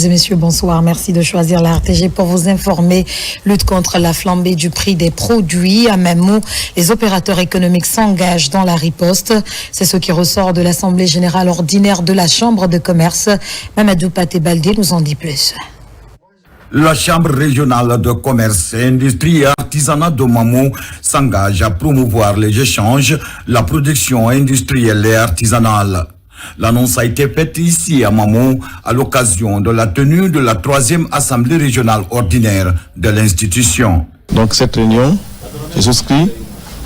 Mesdames et messieurs, bonsoir. Merci de choisir la RTG pour vous informer. Lutte contre la flambée du prix des produits. À même mot, les opérateurs économiques s'engagent dans la riposte. C'est ce qui ressort de l'Assemblée générale ordinaire de la Chambre de commerce. Mamadou Paté-Baldé nous en dit plus. La Chambre régionale de commerce, industrie et artisanat de Mamou s'engage à promouvoir les échanges, la production industrielle et artisanale. L'annonce a été faite ici à Mamou à l'occasion de la tenue de la 3e Assemblée régionale ordinaire de l'institution. Donc cette réunion est souscrite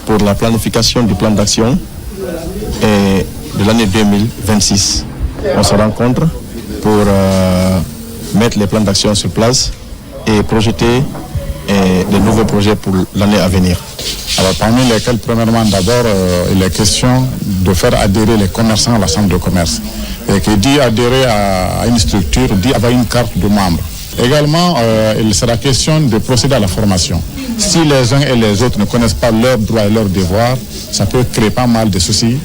pour la planification du plan d'action de l'année 2026. On se rencontre pour mettre les plans d'action sur place et projeter de nouveaux projets pour l'année à venir. Alors parmi lesquels, premièrement, d'abord, il est question de faire adhérer les commerçants à la chambre de commerce. Et qui dit adhérer à une structure, dit avoir une carte de membre. Également, il sera question de procéder à la formation. Si les uns et les autres ne connaissent pas leurs droits et leurs devoirs, ça peut créer pas mal de soucis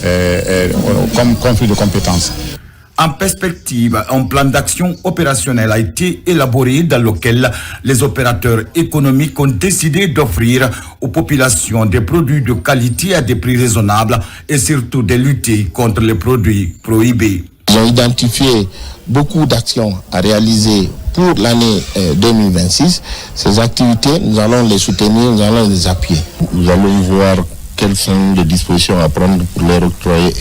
comme conflit de compétences. En perspective, un plan d'action opérationnel a été élaboré dans lequel les opérateurs économiques ont décidé d'offrir aux populations des produits de qualité à des prix raisonnables et surtout de lutter contre les produits prohibés. Ils ont identifié beaucoup d'actions à réaliser pour l'année 2026. Ces activités, nous allons les soutenir, nous allons les appuyer. Nous allons voir quelles sont les dispositions à prendre pour leur octroyer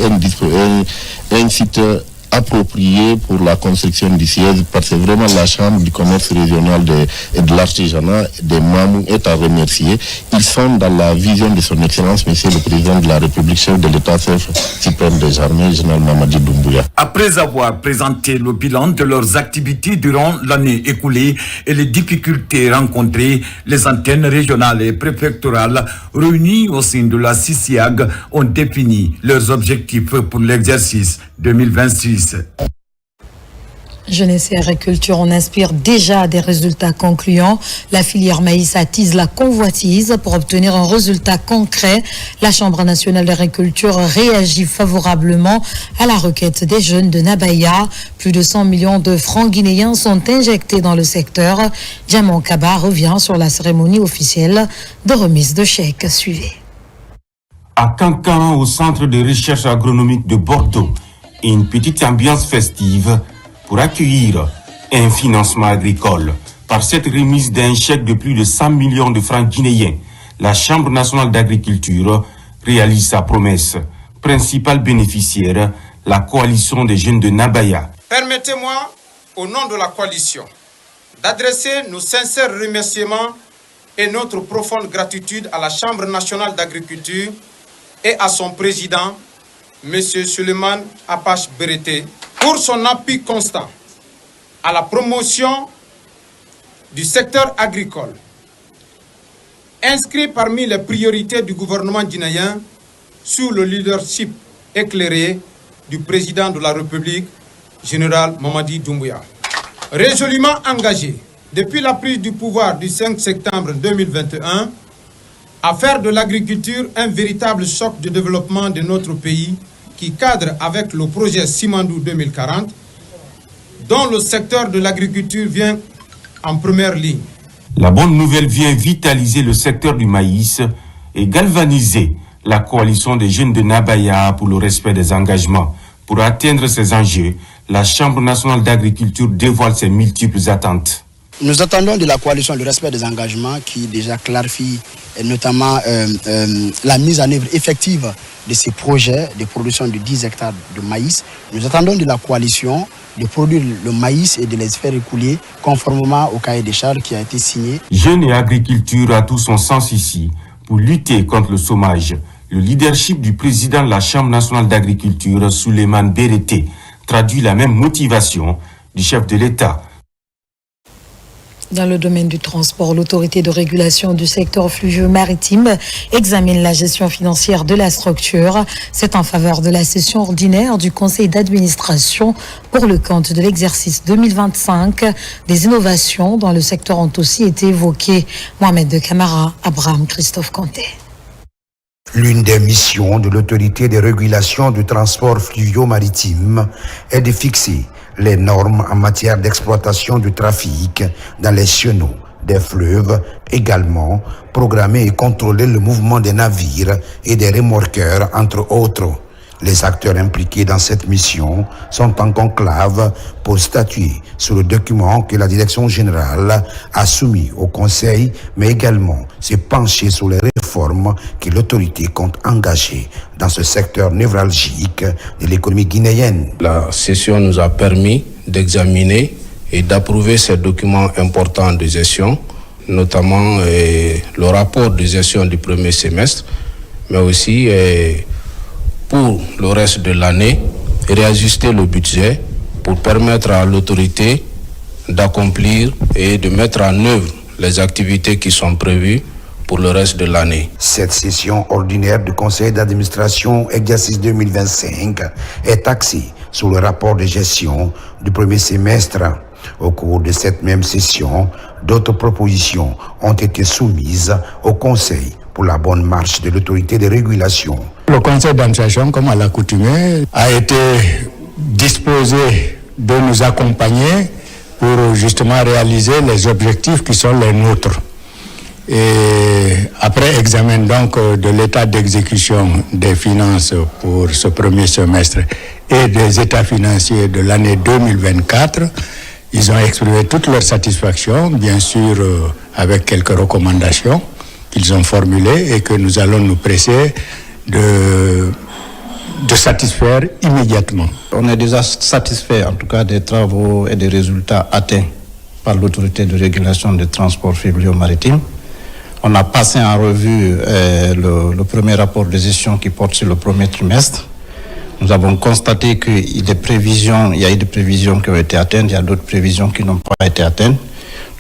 un site approprié pour la construction du siège, parce que vraiment la Chambre du commerce régional et de l'artisanat des Mamou est à remercier. Ils sont dans la vision de son Excellence, Monsieur le Président de la République, chef de l'État, chef suprême des armées, général Mamadi Doumbouya. Après avoir présenté le bilan de leurs activités durant l'année écoulée et les difficultés rencontrées, les antennes régionales et préfectorales réunies au sein de la CICIAG ont défini leurs objectifs pour l'exercice 2026. Jeunesse et agriculture, on inspire déjà des résultats concluants. La filière maïs attise la convoitise pour obtenir un résultat concret. La Chambre nationale d'agriculture réagit favorablement à la requête des jeunes de Nabaya. Plus de 100 millions de francs guinéens sont injectés dans le secteur. Diamant Kaba revient sur la cérémonie officielle de remise de chèques. Suivez. À Cancan, au centre de recherche agronomique de Bordeaux, une petite ambiance festive pour accueillir un financement agricole. Par cette remise d'un chèque de plus de 100 millions de francs guinéens, la Chambre nationale d'agriculture réalise sa promesse. Principale bénéficiaire, la coalition des jeunes de Nabaya. Permettez-moi, au nom de la coalition, d'adresser nos sincères remerciements et notre profonde gratitude à la Chambre nationale d'agriculture et à son président, M. Suleiman Apache Berete, pour son appui constant à la promotion du secteur agricole, inscrit parmi les priorités du gouvernement guinéen sous le leadership éclairé du président de la République, général Mamadi Doumbouya. Résolument engagé depuis la prise du pouvoir du 5 septembre 2021 à faire de l'agriculture un véritable choc de développement de notre pays qui cadre avec le projet Simandou 2040, dont le secteur de l'agriculture vient en première ligne. La bonne nouvelle vient vitaliser le secteur du maïs et galvaniser la coalition des jeunes de Nabaya pour le respect des engagements. Pour atteindre ces enjeux, la Chambre nationale d'agriculture dévoile ses multiples attentes. Nous attendons de la coalition le respect des engagements qui déjà clarifie notamment la mise en œuvre effective de ces projets de production de 10 hectares de maïs. Nous attendons de la coalition de produire le maïs et de les faire écouler conformément au cahier des charges qui a été signé. Jeunes et agriculture a tout son sens ici pour lutter contre le chômage. Le leadership du président de la Chambre nationale d'agriculture, Suleiman Berete, traduit la même motivation du chef de l'État. Dans le domaine du transport, l'autorité de régulation du secteur fluvio-maritime examine la gestion financière de la structure. C'est en faveur de la session ordinaire du conseil d'administration pour le compte de l'exercice 2025. Des innovations dans le secteur ont aussi été évoquées. Mohamed de Camara, Abraham Christophe Conté. L'une des missions de l'autorité de régulation du transport fluvio-maritime est de fixer les normes en matière d'exploitation du trafic dans les chenaux des fleuves, également programmer et contrôler le mouvement des navires et des remorqueurs, entre autres. Les acteurs impliqués dans cette mission sont en conclave pour statuer sur le document que la direction générale a soumis au Conseil, mais également se pencher sur les réformes que l'autorité compte engager dans ce secteur névralgique de l'économie guinéenne. La session nous a permis d'examiner et d'approuver ces documents importants de gestion, notamment le rapport de gestion du premier semestre, mais aussi pour le reste de l'année, réajuster le budget pour permettre à l'autorité d'accomplir et de mettre en œuvre les activités qui sont prévues pour le reste de l'année. Cette session ordinaire du Conseil d'administration exercice 2025 est axée sur le rapport de gestion du premier semestre. Au cours de cette même session, d'autres propositions ont été soumises au Conseil pour la bonne marche de l'autorité de régulation. Le Conseil d'administration, comme à l'accoutumée, a été disposé de nous accompagner pour justement réaliser les objectifs qui sont les nôtres. Et après examen donc de l'état d'exécution des finances pour ce premier semestre et des états financiers de l'année 2024, ils ont exprimé toute leur satisfaction, bien sûr avec quelques recommandations qu'ils ont formulées et que nous allons nous presser de satisfaire immédiatement. On est déjà satisfait en tout cas des travaux et des résultats atteints par l'autorité de régulation des transports fluviaux-maritimes. On a passé en revue le premier rapport de gestion qui porte sur le premier trimestre. Nous avons constaté qu'il y a eu des prévisions qui ont été atteintes, il y a d'autres prévisions qui n'ont pas été atteintes.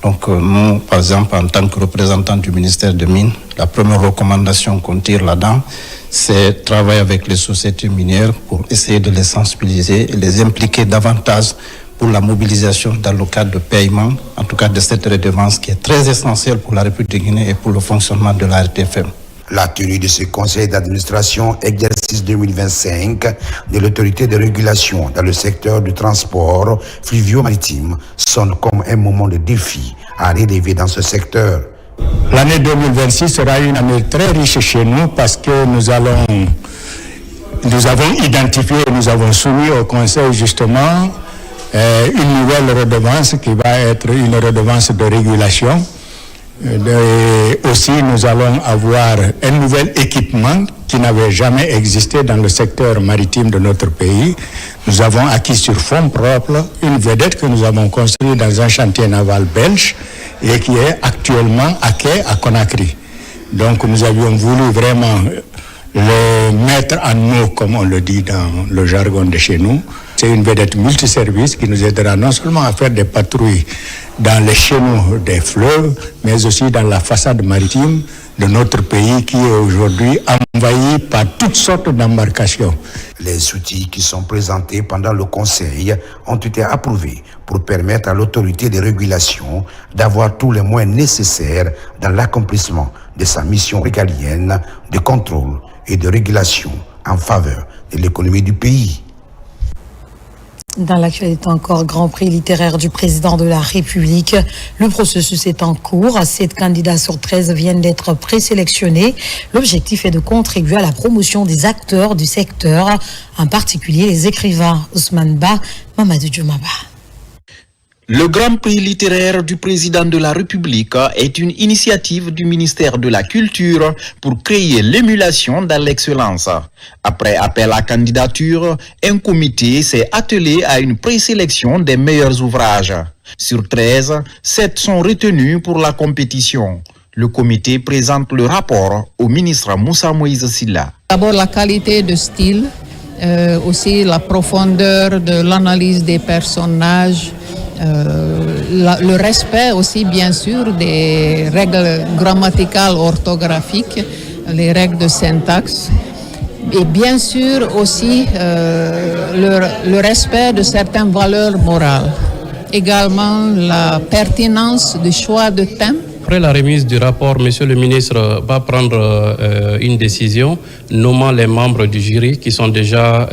Donc nous, par exemple, en tant que représentants du ministère des Mines, la première recommandation qu'on tire là-dedans, c'est travailler avec les sociétés minières pour essayer de les sensibiliser et les impliquer davantage pour la mobilisation dans le cadre de paiement, en tout cas de cette redevance qui est très essentielle pour la République de Guinée et pour le fonctionnement de la RTFM. La tenue de ce conseil d'administration exercice 2025 de l'autorité de régulation dans le secteur du transport fluvio-maritime sonne comme un moment de défi à relever dans ce secteur. L'année 2026 sera une année très riche chez nous parce que nous avons identifié, nous avons soumis au conseil justement une nouvelle redevance qui va être une redevance de régulation. Et aussi, nous allons avoir un nouvel équipement qui n'avait jamais existé dans le secteur maritime de notre pays. Nous avons acquis sur fonds propres une vedette que nous avons construite dans un chantier naval belge et qui est actuellement à quai à Conakry. Donc nous avions voulu vraiment le mettre en eau, comme on le dit dans le jargon de chez nous. C'est une vedette multiservice qui nous aidera non seulement à faire des patrouilles dans les chenaux des fleuves, mais aussi dans la façade maritime de notre pays qui est aujourd'hui envahi par toutes sortes d'embarcations. Les outils qui sont présentés pendant le Conseil ont été approuvés pour permettre à l'autorité de régulation d'avoir tous les moyens nécessaires dans l'accomplissement de sa mission régalienne de contrôle et de régulation en faveur de l'économie du pays. Dans l'actualité encore, Grand Prix littéraire du président de la République. Le processus est en cours. 7 candidats sur 13 viennent d'être présélectionnés. L'objectif est de contribuer à la promotion des acteurs du secteur, en particulier les écrivains. Ousmane Ba, Mamadou Djoumaba. Le Grand Prix littéraire du président de la République est une initiative du ministère de la Culture pour créer l'émulation dans l'excellence. Après appel à candidature, un comité s'est attelé à une présélection des meilleurs ouvrages. Sur 13, 7 sont retenus pour la compétition. Le comité présente le rapport au ministre Moussa Moïse Silla. D'abord la qualité de style, aussi la profondeur de l'analyse des personnages, le respect aussi bien sûr des règles grammaticales orthographiques, les règles de syntaxe et bien sûr aussi le respect de certaines valeurs morales. Également la pertinence du choix de thème. Après la remise du rapport, Monsieur le ministre va prendre une décision nommant les membres du jury qui sont déjà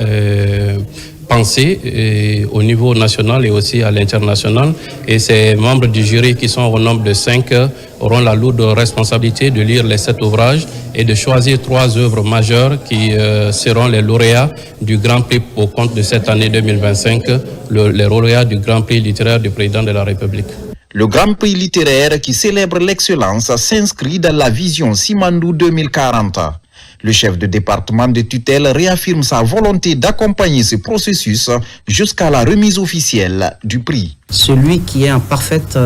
pensée au niveau national et aussi à l'international. Et ces membres du jury qui sont au nombre de 5 auront la lourde responsabilité de lire les 7 ouvrages et de choisir 3 œuvres majeures qui seront les lauréats du Grand Prix au compte de cette année 2025, les lauréats du Grand Prix littéraire du Président de la République. Le Grand Prix littéraire qui célèbre l'excellence s'inscrit dans la vision Simandou 2040. Le chef de département de tutelle réaffirme sa volonté d'accompagner ce processus jusqu'à la remise officielle du prix. Celui qui est en parfaite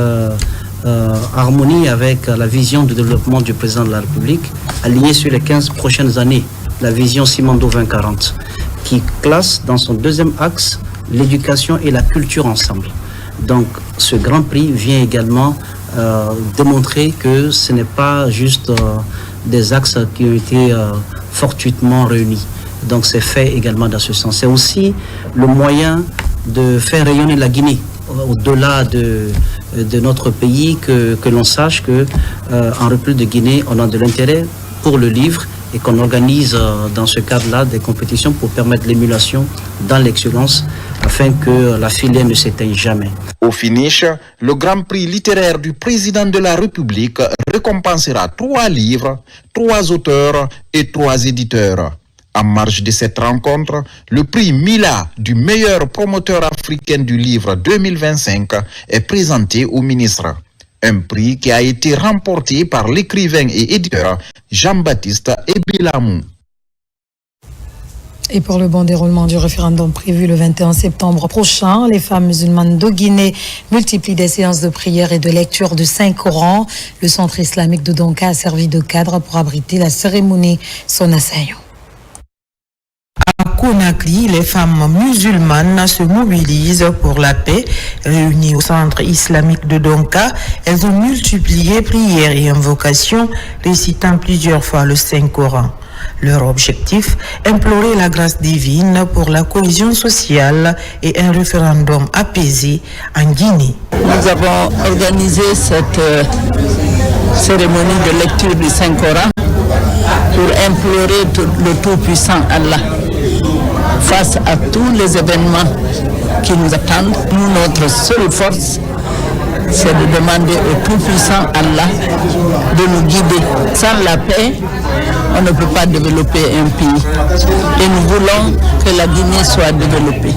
harmonie avec la vision de développement du président de la République, aligné sur les 15 prochaines années, la vision Simandou 2040, qui classe dans son deuxième axe l'éducation et la culture ensemble. Donc ce Grand Prix vient également démontrer que ce n'est pas juste des axes qui ont été fortuitement réunis. Donc c'est fait également dans ce sens. C'est aussi le moyen de faire rayonner la Guinée au-delà de notre pays, que l'on sache qu'en République de Guinée, on a de l'intérêt pour le livre et qu'on organise dans ce cadre-là des compétitions pour permettre l'émulation dans l'excellence afin que la filière ne s'éteigne jamais. Au finish, le Grand Prix littéraire du Président de la République récompensera 3 livres, 3 auteurs et 3 éditeurs. En marge de cette rencontre, le prix Mila du meilleur promoteur africain du livre 2025 est présenté au ministre. Un prix qui a été remporté par l'écrivain et éditeur Jean-Baptiste Ebilamou. Et pour le bon déroulement du référendum prévu le 21 septembre prochain, les femmes musulmanes de Guinée multiplient des séances de prière et de lecture du Saint-Coran. Le centre islamique de Donka a servi de cadre pour abriter la cérémonie Sonasayo. À Conakry, les femmes musulmanes se mobilisent pour la paix. Réunies au centre islamique de Donka, elles ont multiplié prières et invocations, récitant plusieurs fois le Saint-Coran. Leur objectif, implorer la grâce divine pour la cohésion sociale et un référendum apaisé en Guinée. Nous avons organisé cette cérémonie de lecture du Saint-Coran pour implorer le Tout-Puissant Allah face à tous les événements qui nous attendent. Nous, notre seule force, c'est de demander au Tout-Puissant Allah de nous guider. Sans la paix, on ne peut pas développer un pays. Et nous voulons que la Guinée soit développée.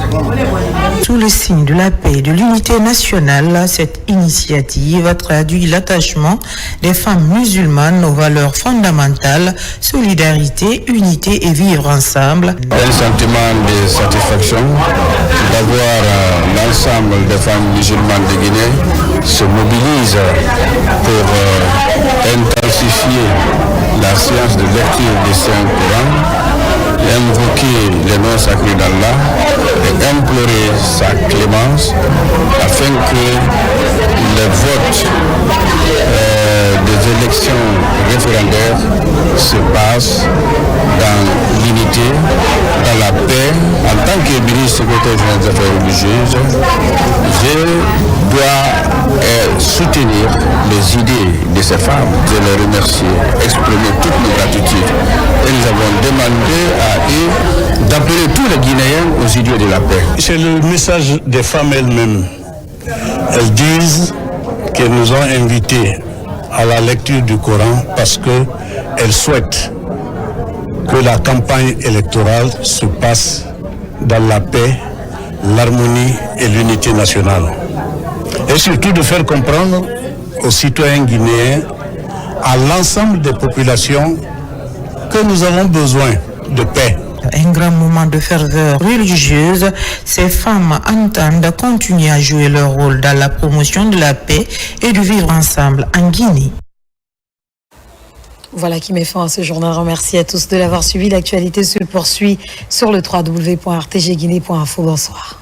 Sous le signe de la paix et de l'unité nationale, cette initiative traduit l'attachement des femmes musulmanes aux valeurs fondamentales, solidarité, unité et vivre ensemble. Un sentiment de satisfaction d'avoir l'ensemble des femmes musulmanes de Guinée se mobilisent pour intensifier la séance de lecture du Saint-Coran, invoquer les noms sacrés d'Allah et implorer sa clémence afin que le vote des élections référendaires se passe dans l'unité, dans la paix. En tant que ministre secrétaire général des affaires religieuses, je dois soutenir les idées de ces femmes. Je les remercie, exprimer toute nos gratitude. Et nous avons demandé à eux d'appeler tous les Guinéens aux idées de la paix. C'est le message des femmes elles-mêmes. Elles disent qu'elles nous ont invités à la lecture du Coran parce qu'elles souhaitent que la campagne électorale se passe dans la paix, l'harmonie et l'unité nationale. Et surtout de faire comprendre aux citoyens guinéens, à l'ensemble des populations, que nous avons besoin de paix. Un grand moment de ferveur religieuse, ces femmes entendent continuer à jouer leur rôle dans la promotion de la paix et du vivre ensemble en Guinée. Voilà qui met fin à ce journal. Remercie à tous de l'avoir suivi. L'actualité se poursuit sur le www.rtgguinée.info. Bonsoir.